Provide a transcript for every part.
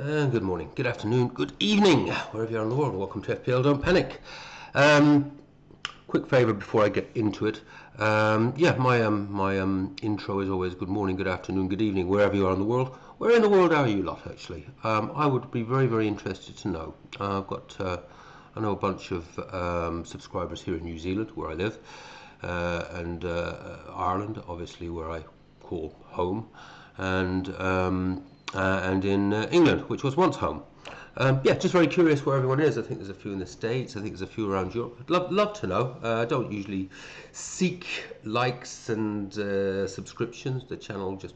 Good morning, good afternoon, good evening, wherever you are in the world. Welcome to FPL, don't panic. Quick favour before I get into it. My intro is always good morning, good afternoon, good evening, wherever you are in the world. Where in the world are you lot, actually? I would be very, very interested to know. I know a bunch of subscribers here in New Zealand, where I live, and Ireland, obviously, where I call home, and in England, which was once home. Just very curious where everyone is. I think there's a few in the States. I think there's a few around Europe. I'd love to know. I don't usually seek likes and subscriptions. The channel just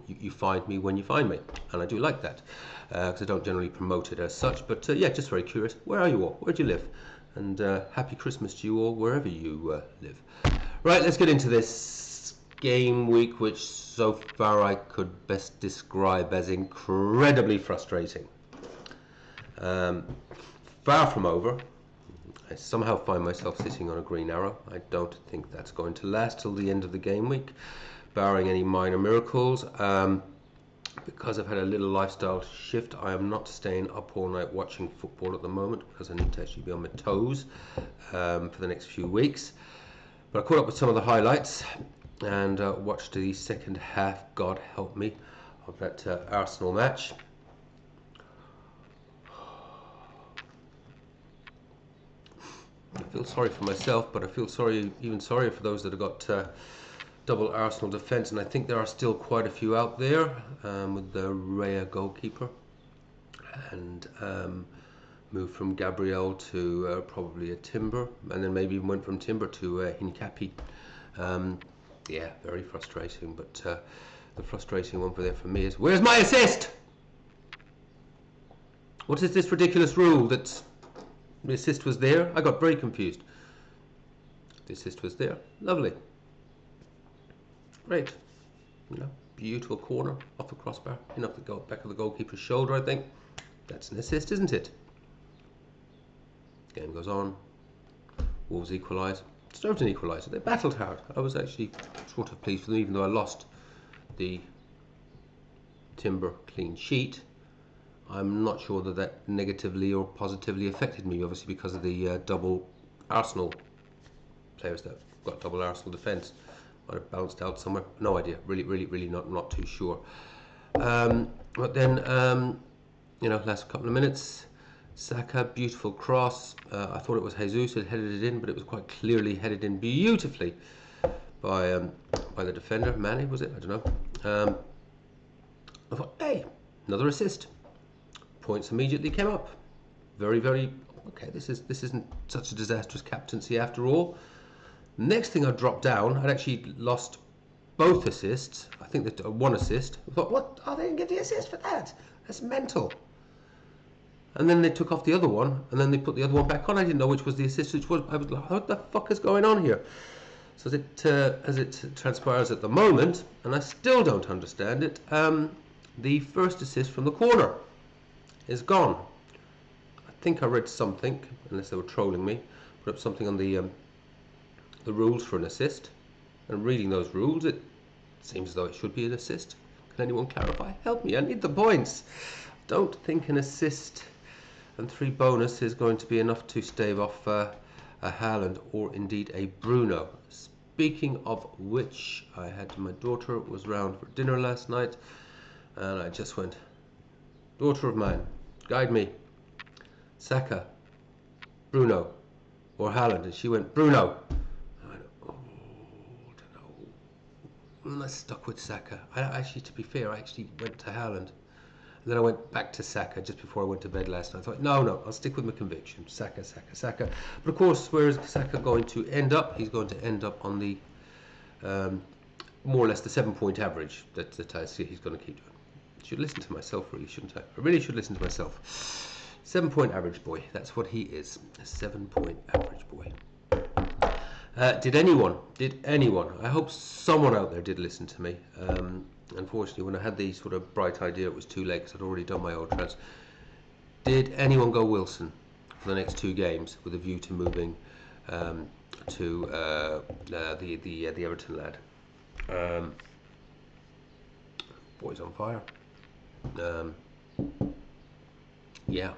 you find me when you find me, and I do like that because I don't generally promote it as such. But just very curious. Where are you all? Where do you live? And happy Christmas to you all, wherever you live. Right, let's get into this game week, which so far I could best describe as incredibly frustrating. Far from over. I somehow find myself sitting on a green arrow. I don't think that's going to last till the end of the game week, barring any minor miracles. Because I've had a little lifestyle shift, I am not staying up all night watching football at the moment because I need to actually be on my toes for the next few weeks. But I caught up with some of the highlights and watched the second half, God help me, of that Arsenal match. I feel sorry for myself, but I feel even sorrier for those that have got double Arsenal defence, and I think there are still quite a few out there with the Raya goalkeeper, and moved from Gabriel to probably a Timber, and then maybe even went from Timber to Hincapi. Very frustrating, but the frustrating one for me is, where's my assist? What is this ridiculous rule that the assist was there? I got very confused. The assist was there. Lovely. Great. Beautiful corner off the crossbar, in off the back of the goalkeeper's shoulder, I think. That's an assist, isn't it? Game goes on. Wolves equalise. Deserved an equaliser. They battled hard. I was actually sort of pleased for them, even though I lost the Timber clean sheet. I'm not sure that negatively or positively affected me, obviously, because of the double Arsenal players that got double Arsenal defence. Might have bounced out somewhere. No idea. Really not too sure. But then, last couple of minutes, Saka, beautiful cross. I thought it was Jesus who had headed it in, but it was quite clearly headed in beautifully by the defender. Manny, was it? I don't know. I thought, hey, another assist. Points immediately came up. Very, very okay. This isn't such a disastrous captaincy after all. Next thing I dropped down, I'd actually lost both assists. I think that one assist. I thought, what? Oh, they didn't get the assist for that. That's mental. And then they took off the other one, and then they put the other one back on. I didn't know which was the assist, which was. I was like, what the fuck is going on here? So as it transpires at the moment, and I still don't understand it, the first assist from the corner is gone. I think I read something, unless they were trolling me, put up something on the rules for an assist, and reading those rules, it seems as though it should be an assist. Can anyone clarify? Help me, I need the points. Don't think an assist and 3 bonus is going to be enough to stave off a Haaland or indeed a Bruno. Speaking of which, my daughter was round for dinner last night, and I just went, daughter of mine, guide me, Saka, Bruno, or Haaland, and she went, Bruno. I went, oh, I don't know. And I stuck with Saka. To be fair, I actually went to Haaland. And then I went back to Saka just before I went to bed last night. I thought, no, I'll stick with my conviction. Saka. But of course, where is Saka going to end up? He's going to end up on the, more or less the 7-point average that I see he's going to keep doing. I should listen to myself, really, shouldn't I? I really should listen to myself. 7-point average boy. That's what he is. A 7-point average boy. Did anyone? I hope someone out there did listen to me. Unfortunately, when I had the sort of bright idea, it was too late because I'd already done my old trans. Did anyone go Wilson for the next 2 games with a view to moving to the Everton lad? Boy's on fire. yeah,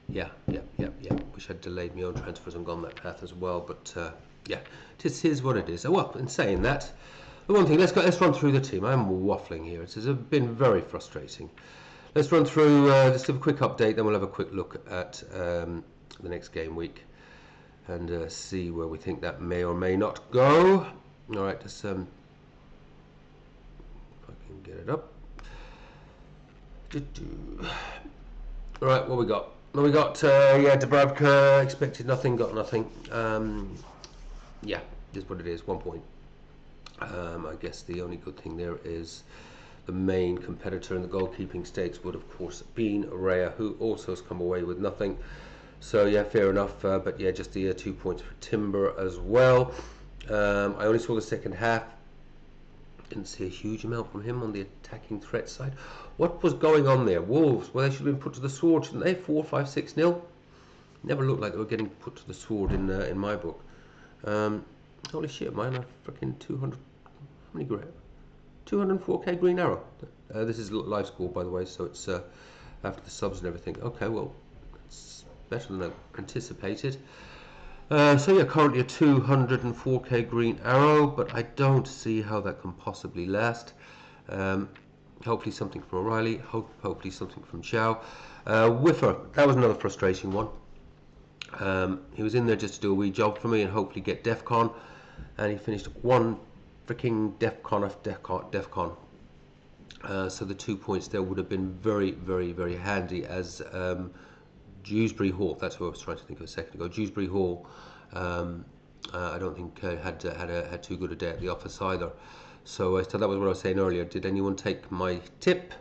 yeah. Wish I'd delayed my own transfers and gone that path as well, but yeah, it is what it is. Oh, well, in saying that, the one thing, let's run through the team. I'm waffling here. It has been very frustrating. Let's run through, let's give a quick update, then we'll have a quick look at the next game week and see where we think that may or may not go. All right, let's if I can get it up. All right, what we got? Well, we got yeah, Dubravka expected nothing, got nothing. Yeah, is what it is. 1 point. I guess the only good thing there is the main competitor in the goalkeeping stakes would of course been Raya, who also has come away with nothing. So yeah, fair enough. But yeah, just the 2 points for Timber as well. I only saw the second half. Didn't see a huge amount from him on the attacking threat side. What was going on there? Wolves, well, they should have been put to the sword, shouldn't they? 4-5-6-0. Never looked like they were getting put to the sword in my book. Holy shit, man! A freaking 200. How many grand? 204k green arrow. This is live score, by the way, so it's after the subs and everything. Okay, well, it's better than I anticipated. So yeah, currently a 204k green arrow, but I don't see how that can possibly last. Hopefully something from O'Reilly, hopefully something from Chow. Whiffer, that was another frustrating one. He was in there just to do a wee job for me and hopefully get DEFCON, and he finished one freaking DEFCON after DEFCON. So the 2 points there would have been very, very, very handy, as Dewsbury Hall, that's what I was trying to think of a second ago. Dewsbury Hall, I don't think had too good a day at the office either. So that was what I was saying earlier. Did anyone take my tip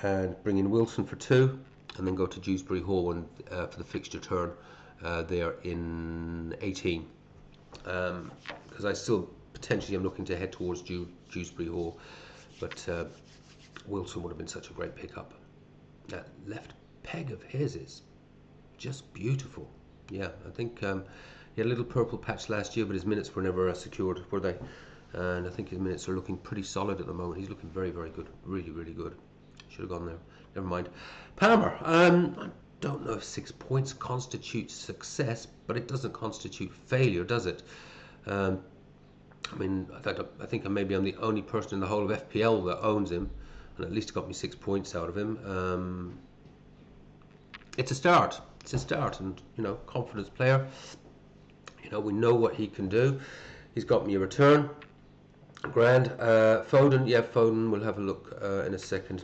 and bring in Wilson for 2, and then go to Dewsbury Hall and for the fixture turn there in 18? Because I still potentially am looking to head towards Dewsbury Hall, but Wilson would have been such a great pickup. That left peg of his is just beautiful. Yeah, I think he had a little purple patch last year, but his minutes were never secured, were they? And I think his minutes are looking pretty solid at the moment. He's looking very, very good. Really, really good. Should have gone there. Never mind. Palmer. I don't know if 6 points constitutes success, but it doesn't constitute failure, does it? I mean, I think maybe I'm the only person in the whole of FPL that owns him, and at least got me 6 points out of him. It's a start. It's a start, and you know, confidence player. You know, we know what he can do. He's got me a return. Grand. Foden, yeah, Foden. We'll have a look in a second.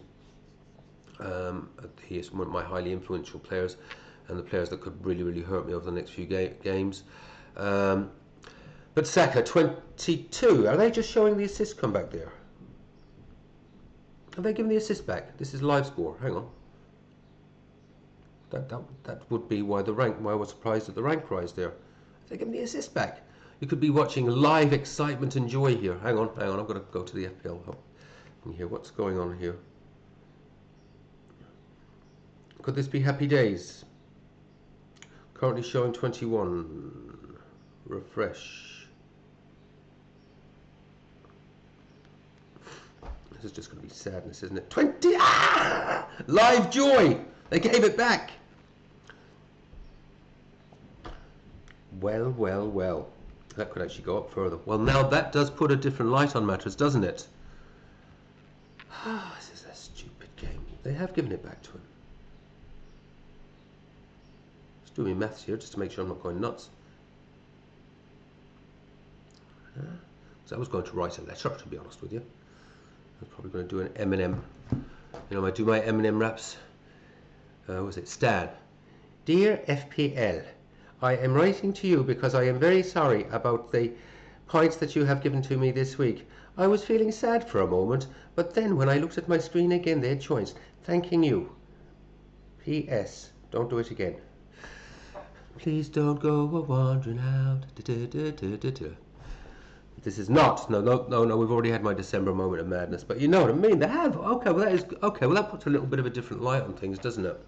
He is one of my highly influential players, and the players that could really, really hurt me over the next few games. But Saka, 22. Are they just showing the assist come back there? Have they given the assist back? This is live score. Hang on. That would be why I was surprised at the rank rise there. Have they given the assist back? You could be watching live excitement and joy here. Hang on. I've got to go to the FPL hub and hear what's going on here. Could this be happy days? Currently showing 21. Refresh. This is just going to be sadness, isn't it? 20! Ah! Live joy! They gave it back. Well. That could actually go up further. Well, now that does put a different light on matters, doesn't it? This is a stupid game. They have given it back to him. Just doing maths here just to make sure I'm not going nuts. So I was going to write a letter, to be honest with you. I'm probably going to do an Eminem. You know, I do my Eminem raps. Was it Stan? Dear FPL, I am writing to you because I am very sorry about the points that you have given to me this week. I was feeling sad for a moment, but then when I looked at my screen again, they had joined. Thanking you. P.S. Don't do it again. Please don't go wandering out. This is not. No. We've already had my December moment of madness, but you know what I mean. They have. Okay. Well, that is okay. Well, that puts a little bit of a different light on things, doesn't it?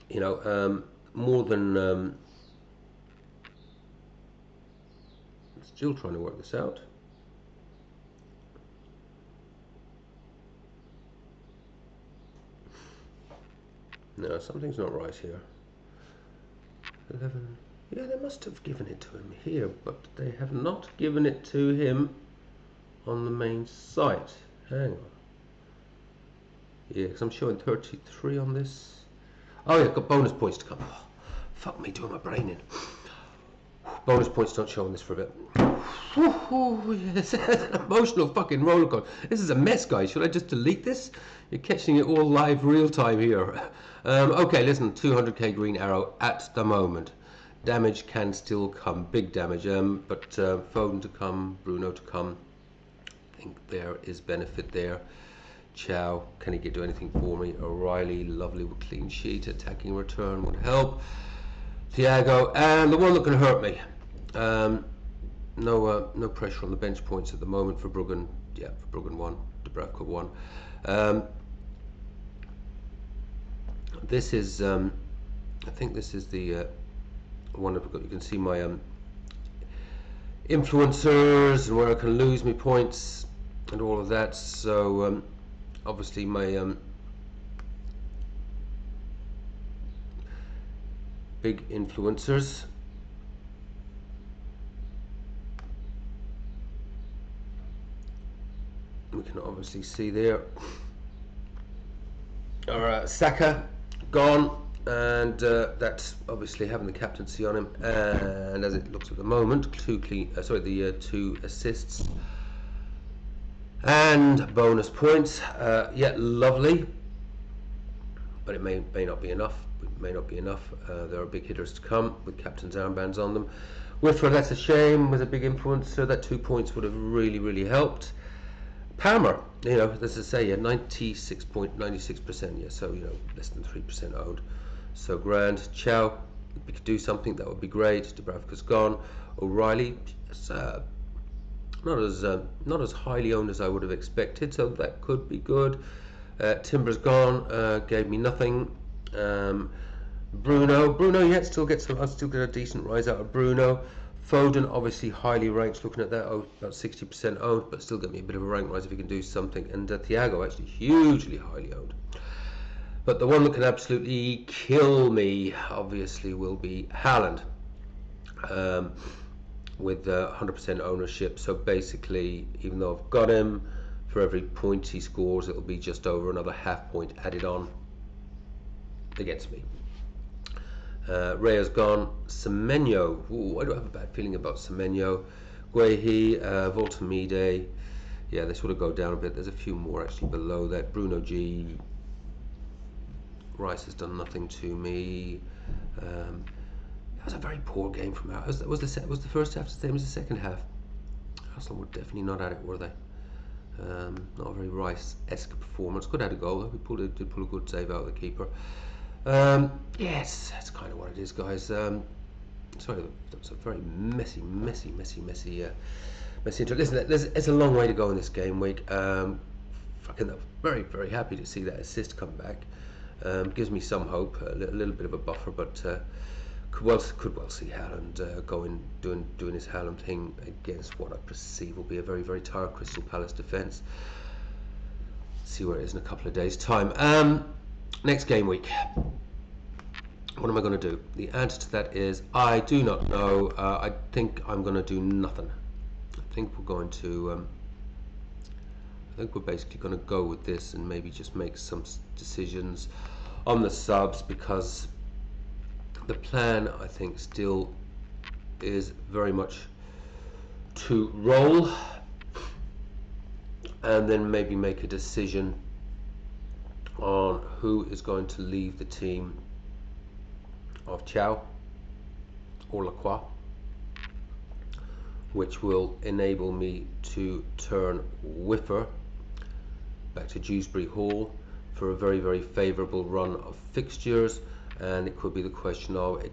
You know, more than. Still trying to work this out. No, something's not right here. 11. Yeah, they must have given it to him here, but they have not given it to him on the main site. Hang on. Yeah, because I'm showing 33 on this. Oh yeah, got bonus points to come. Oh, fuck me, doing my brain in. Bonus points don't show on this for a bit. Yes, an emotional fucking rollercoaster. This is a mess, guys. Should I just delete this? You're catching it all live, real time here. Okay, listen. 200k green arrow at the moment. Damage can still come, big damage. But Foden to come, Bruno to come. I think there is benefit there. Chow, can he do anything for me? O'Reilly, lovely with clean sheet. Attacking return would help. Thiago, and the one that can hurt me. No pressure on the bench points at the moment for Bruggen. Yeah, for Bruggen 1, Dubravka 1. This is, I think this is the one I've got. You can see my influencers and where I can lose me points and all of that. So obviously my big influencers. We can obviously see there. Alright, Saka gone, and that's obviously having the captaincy on him. And as it looks at the moment, two assists and bonus points. Yeah, lovely, but it may not be enough. It may not be enough. There are big hitters to come with captain's armbands on them. Whitford, that's a shame. With a big influencer, that 2 points would have really helped. Palmer, you know, as I say, yeah, 96.96%, yeah, so, you know, less than 3% owned. So grand. Chow, if we could do something, that would be great. Dubravka's gone. O'Reilly, not as highly owned as I would have expected, so that could be good. Timber's gone, gave me nothing. Bruno, yeah, still get some. I still get a decent rise out of Bruno. Foden, obviously highly ranked, looking at that, about 60% owned, but still get me a bit of a rank rise if he can do something. And Thiago, actually hugely highly owned. But the one that can absolutely kill me, obviously, will be Haaland, with 100% ownership. So basically, even though I've got him, for every point he scores, it'll be just over another half point added on against me. Raya's gone. Semenyo. Ooh, I do have a bad feeling about Semenyo. Guehi, Voltamide. Yeah, they sort of go down a bit. There's a few more actually below that. Bruno G. Rice has done nothing to me. That was a very poor game from us. Was the first half the same as the second half? Arsenal were definitely not at it, were they? Not a very Rice-esque performance. Could have had a goal though. We did pull a good save out of the keeper. Yes, that's kind of what it is, guys. Sorry, that's a very messy intro. Listen, it's a long way to go in this game week. Fucking very happy to see that assist come back. Gives me some hope, a little bit of a buffer, but could well see Haaland doing his Haaland thing against what I perceive will be a very tired Crystal Palace defence. See where it is in a couple of days' time. Next game week, what am I going to do? The answer to that is I do not know. I think I'm going to do nothing. I think we're going to. I think we're basically going to go with this and maybe just make some decisions on the subs, because the plan, I think, still is very much to roll and then maybe make a decision on who is going to leave the team of Chow or Lacroix, which will enable me to turn Whiffer back to Dewsbury Hall for a very favourable run of fixtures. And it could be the question of, the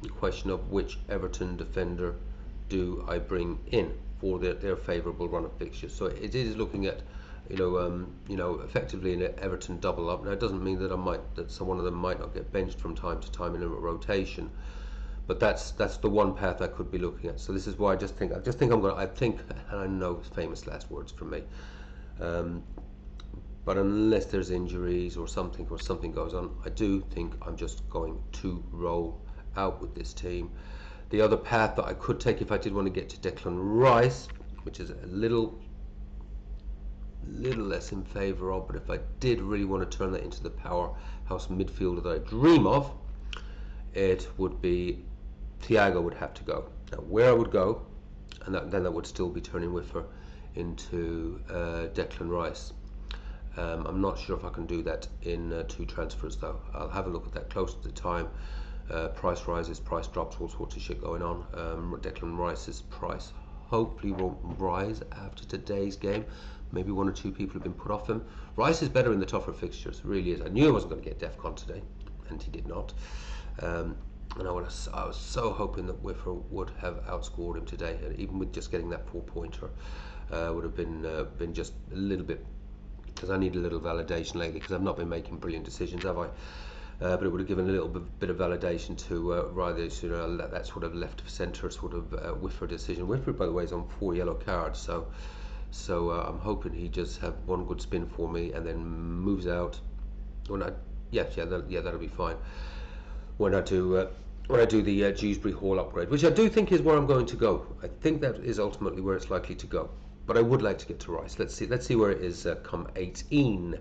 question of which Everton defender do I bring in for their favourable run of fixtures. So it is looking at effectively an Everton double up. Now it doesn't mean that some one of them might not get benched from time to time in a rotation, but that's the one path I could be looking at. So this is why I think, and I know famous last words from me. but unless there's injuries or something goes on, I do think I'm just going to roll out with this team. The other path that I could take if I did want to get to Declan Rice, which is a little less in favour of, but if I did really want to turn that into the powerhouse midfielder that I dream of, it would be Thiago would have to go. Now where I would go, and then that would still be turning Whiffer into Declan Rice. I'm not sure if I can do that in 2 transfers though. I'll have a look at that close to the time. Price rises, price drops, all sorts of shit going on. Declan Rice's price hopefully won't rise after today's game. Maybe 1 or 2 people have been put off him. Rice is better in the tougher fixtures, really is. I knew I wasn't going to get DEFCON today, and he did not. And I was so hoping that Whiffer would have outscored him today, and even with just getting that 4-pointer, would have been just a little bit, because I need a little validation lately, because I've not been making brilliant decisions, have I? But it would have given a little bit of validation to rather that sort of left of centre sort of Whiffer decision. Whiffer, by the way, is on 4 yellow cards, so I'm hoping he just have 1 good spin for me and then moves out. That'll be fine. When I do the Dewsbury Hall upgrade, which I do think is where I'm going to go. I think that is ultimately where it's likely to go. But I would like to get to Rice. Let's see where it is come 18.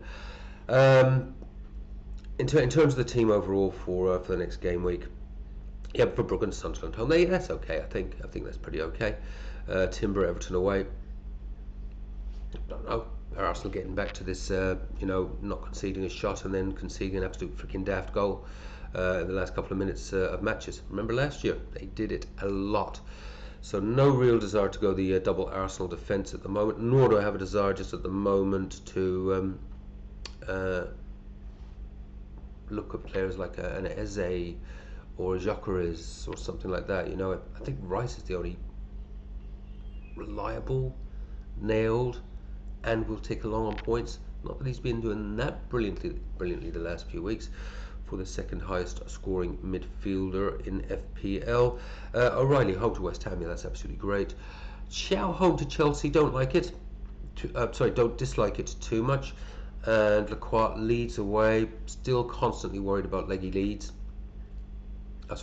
In terms of the team overall for the next game week, yeah, for Brugge and Sunderland home, that's okay. I think that's pretty okay. Timber, Everton away. Don't know. Arsenal getting back to this, not conceding a shot and then conceding an absolute freaking daft goal in the last couple of minutes of matches. Remember last year they did it a lot. So no real desire to go the double Arsenal defence at the moment, nor do I have a desire just at the moment to look at players like an Eze or a Gyökeres or something like that. I think Rice is the only reliable, nailed, and will tick along on points. Not that he's been doing that brilliantly the last few weeks. For the second highest scoring midfielder in FPL. O'Reilly home to West Ham, yeah, that's absolutely great. Chow home to Chelsea, don't like it. Don't dislike it too much. And Lacroix Leeds away, still constantly worried about leggy Leeds.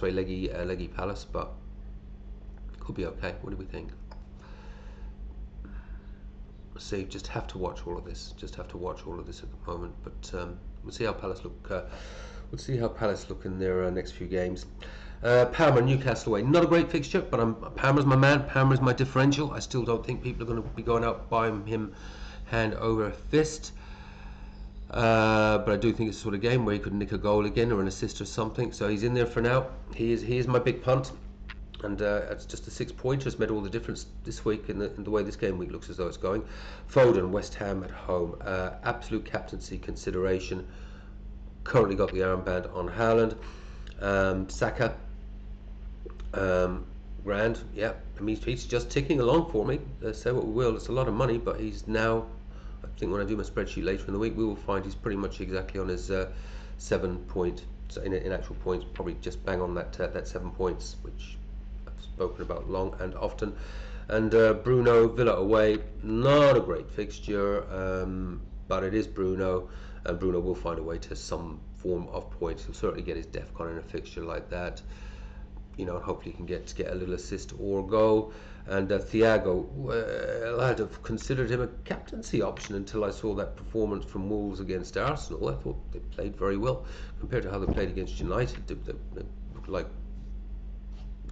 Leggy Palace, but could be okay. What do we think? See, just have to watch all of this. At the moment, but we'll see how Palace look. We'll see how Palace look in their next few games. Palmer, Newcastle away. Not a great fixture, but Palmer's my man. Palmer's my differential. I still don't think people are going to be going out buying him hand over fist. But I do think it's the sort of game where he could nick a goal again or an assist or something. So he's in there for now. He is my big punt. And it's just the 6 pointers made all the difference this week in the way this game week looks as though it's going. Foden, West Ham at home. Absolute captaincy consideration. Currently got the armband on Haaland. Saka, grand, yeah. I mean, he's just ticking along for me. Say what we will, it's a lot of money, but he's now, I think when I do my spreadsheet later in the week, we will find he's pretty much exactly on his 7 point, so in actual points, probably just bang on that 7 points, which I've spoken about long and often. And Bruno, Villa away, not a great fixture, but it is Bruno. And Bruno will find a way to some form of points. He'll certainly get his DEFCON in a fixture like that. And hopefully he can get a little assist or goal. And Thiago, well, I'd have considered him a captaincy option until I saw that performance from Wolves against Arsenal. I thought they played very well compared to how they played against United. They looked like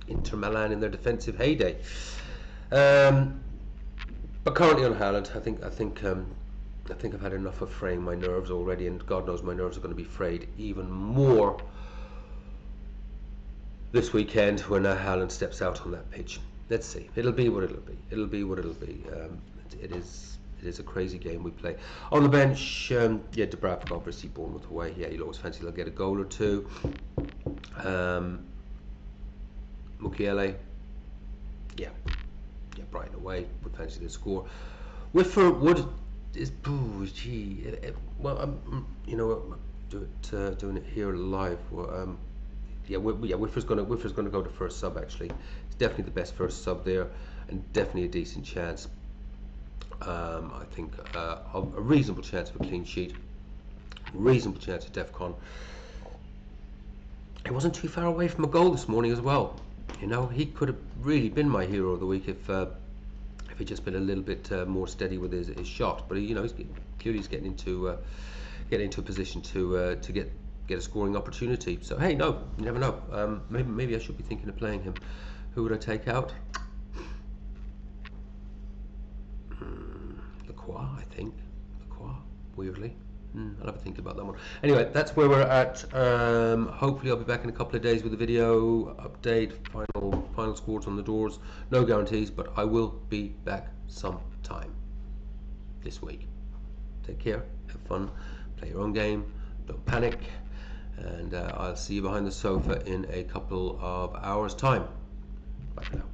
Inter Milan in their defensive heyday. But currently on Haaland, I think I've had enough of fraying my nerves already, and God knows my nerves are going to be frayed even more this weekend when Haaland steps out on that pitch. Let's see. It'll be what it'll be. It is a crazy game we play. On the bench, Dubravka, obviously Bournemouth away. Yeah, you'll always fancy they'll get a goal or two. Mukiele, Brighton away. Would fancy the score. Whitford would. Well, I'm doing it here live. Whitford's gonna go to first sub. Actually, it's definitely the best first sub there, and definitely a decent chance I think a reasonable chance of a clean sheet, reasonable chance of DEFCON. It wasn't too far away from a goal this morning as well. You know, he could have really been my hero of the week if he'd just been a little bit more steady with his shot. But you know, clearly he's getting into a position to get a scoring opportunity. So hey, no, you never know. Maybe I should be thinking of playing him. Who would I take out? Lacroix, I think. Lacroix, weirdly. I'll have a think about that one. Anyway, that's where we're at. Hopefully I'll be back in a couple of days with a video update, final scores on the doors. No guarantees, but I will be back sometime this week. Take care, have fun, play your own game, don't panic, and I'll see you behind the sofa in a couple of hours' time. Bye for now.